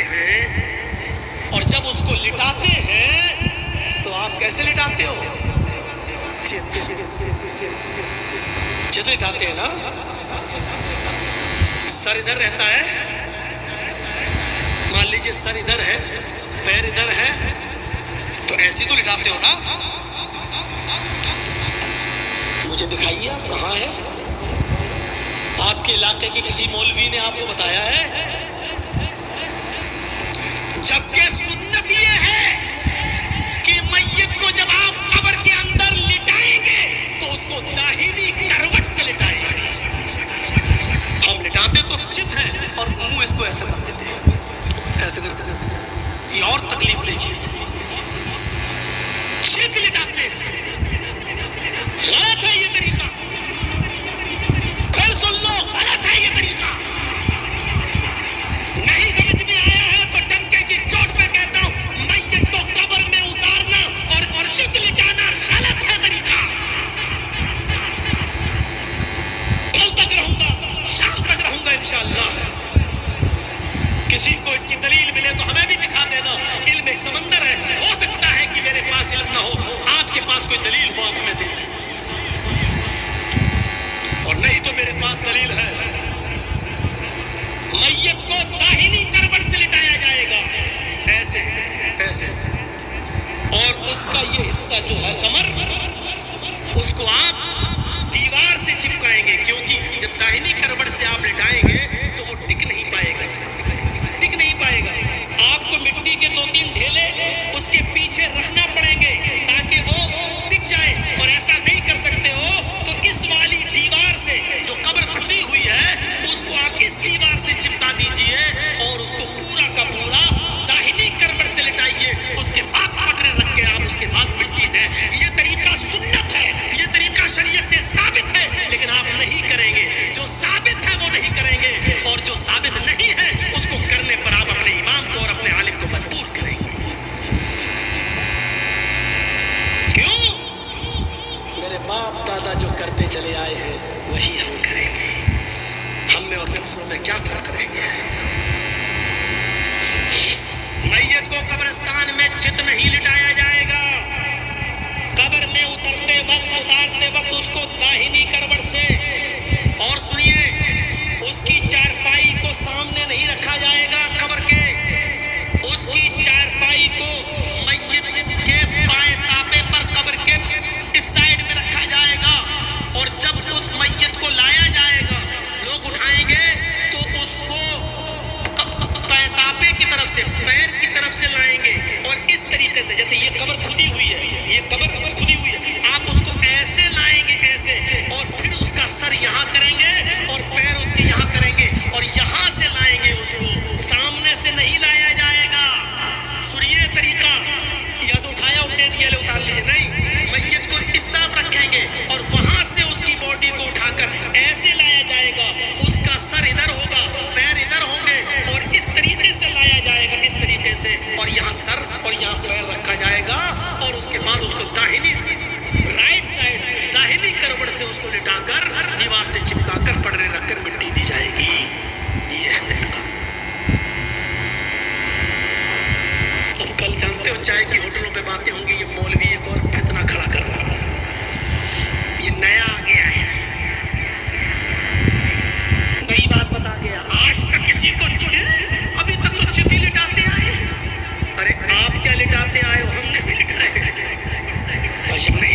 ہیں اور جب اس کو لٹاتے ہیں تو آپ کیسے لٹاتے ہو؟ چت لٹاتے ہیں نا، سر ادھر رہتا ہے، مان لیجئے سر ادھر ہے، پیر ادھر ہے، تو ایسی تو لٹاتے ہو نا۔ مجھے دکھائیے آپ کہاں ہے؟ آپ کے علاقے کے کسی مولوی نے آپ کو بتایا ہے؟ جبکہ سنت یہ ہے کہ میت کو جب آپ قبر کے اندر لٹائیں گے تو اس کو داہنی کروٹ سے لٹائیں گے۔ ہم لٹاتے تو چت ہیں اور منہ اس کو ایسا کر دیتے ہیں، ایسے کر دیتے ہیں، یہ اور تکلیف دہ چیز ہے۔ چت لٹاتے ہیں، غلط ہے یہ طریقہ، پھر سن لو غلط ہے یہ طریقہ۔ نہیں سمجھ میں آیا ہے تو ڈنکے کی چوٹ پہ کہتا ہوں، میت کو قبر میں اتارنا اور چت لٹانا غلط ہے طریقہ۔ کل تک رہوں گا، شام تک رہوں گا انشاءاللہ۔ کسی کو اس کی دلیل ملے تو ہمیں بھی دکھا دینا۔ علم ایک سمندر ہے، ہو سکتا ہے کہ میرے پاس علم نہ ہو، آپ کے پاس کوئی دلیل ہو آپ ہمیں دے دیں، اور نہیں تو میرے پاس دلیل ہے۔ میت کو داہنی کروٹ سے لٹایا جائے گا، ایسے ایسے، اور اس کا یہ حصہ جو ہے کمر، اس کو آپ دیوار سے چپکائیں گے، کیونکہ جب داہنی کروٹ سے آپ لٹائیں گے تو وہ ٹک نہیں پائے گا، ٹک نہیں پائے گا۔ آپ کو مٹی کے 2-3 ڈھیلے اس کے پیچھے رکھنا پڑیں گے تاکہ وہ ٹک جائے، اور ایسا نہیں کر سکتے ہو تو اس والی دیوار سے جو قبر کھدی ہوئی ہے اس کو آپ اس دیوار سے چپکا دیجئے اور اس کو پورا کا پورا داہنی کروٹ سے لٹائیے، اس کے بعد پٹرے رکھ کے آپ اس کے بعد مٹی دیں۔ یہ طریقہ سنت ہے، یہ طریقہ شریعت سے ثابت ہے، لیکن آپ نہیں کریں گے۔ جو ثابت ہے وہ نہیں کریں گے، اور جو ثابت نہیں ہے اس کو کرنے پر آپ اپنے امام کو اور اپنے عالم کو مجبور کریں گے۔ کیوں؟ میرے باپ دادا جو کرتے چلے آئے ہیں وہی ہم کریں گے، ہم میں اور دوسروں میں کیا فرق رہ گیا ہے؟ میت کو قبرستان میں چت نہیں لٹایا جائے گا، قبر میں اتارتے وقت اس کو داہنی کروٹ سے، اور سنیے اس کی چارپائی کو سامنے نہیں رکھا جائے گا قبر کے، اس کی چارپائی کو میت کے بائیں تاپے پر قبر کے اس سائڈ میں رکھا جائے گا، اور جب اس میت کو لایا جائے گا لوگ اٹھائیں گے تو اس کو تاپے کی طرف سے، پیر کی طرف سے لائیں گے، اور اس طریقے سے جیسے یہ قبر کھدی ہوئی ہے، یہ قبر کھدی ہوئی ہے، آپ اس کو ایسے لائیں گے ایسے، اور پھر اس کا سر یہاں کریں گے اور پیر اس کے یہاں کریں گے، اور یہاں سے لائیں گے، اس کو سامنے سے نہیں لایا جائے گا۔ سنیے طریقہ، یا تو اٹھایا اور دے دیا، لے اتار لیجیے، نہیں، میت کو اس طرف رکھیں گے اور وہاں سے اس کی باڈی کو اٹھا کر ایسے لایا جائے گا، اس کا سر ادھر ہوگا، پیر ادھر ہوں گے، اور اس طریقے سے لایا جائے گا، اس طریقے سے، اور یہاں سر اور یہاں پیر رکھا جائے گا، اور اس کے بعد اس کو داہنی رائٹ سائڈ داہنی کروٹ سے اس کو لٹا کر دیوار سے چپکا کر پٹرے رکھ کر مٹی دی جائے گی۔ یہ ہے طریقہ۔ اب کل جانتے ہو چائے کی ہوٹلوں پہ باتیں ہوں گی، یہ مولوی ایک اور فتنہ کھڑا کر رہا ہے، یہ نیا آ گیا ہے، نئی بات بتا گیا، آج تک کسی کو ابھی تک تو چتی لٹاتے آئے۔ ارے آپ کیا لٹاتے آئے ہو، ہم نے بھی لٹائے، ہم نے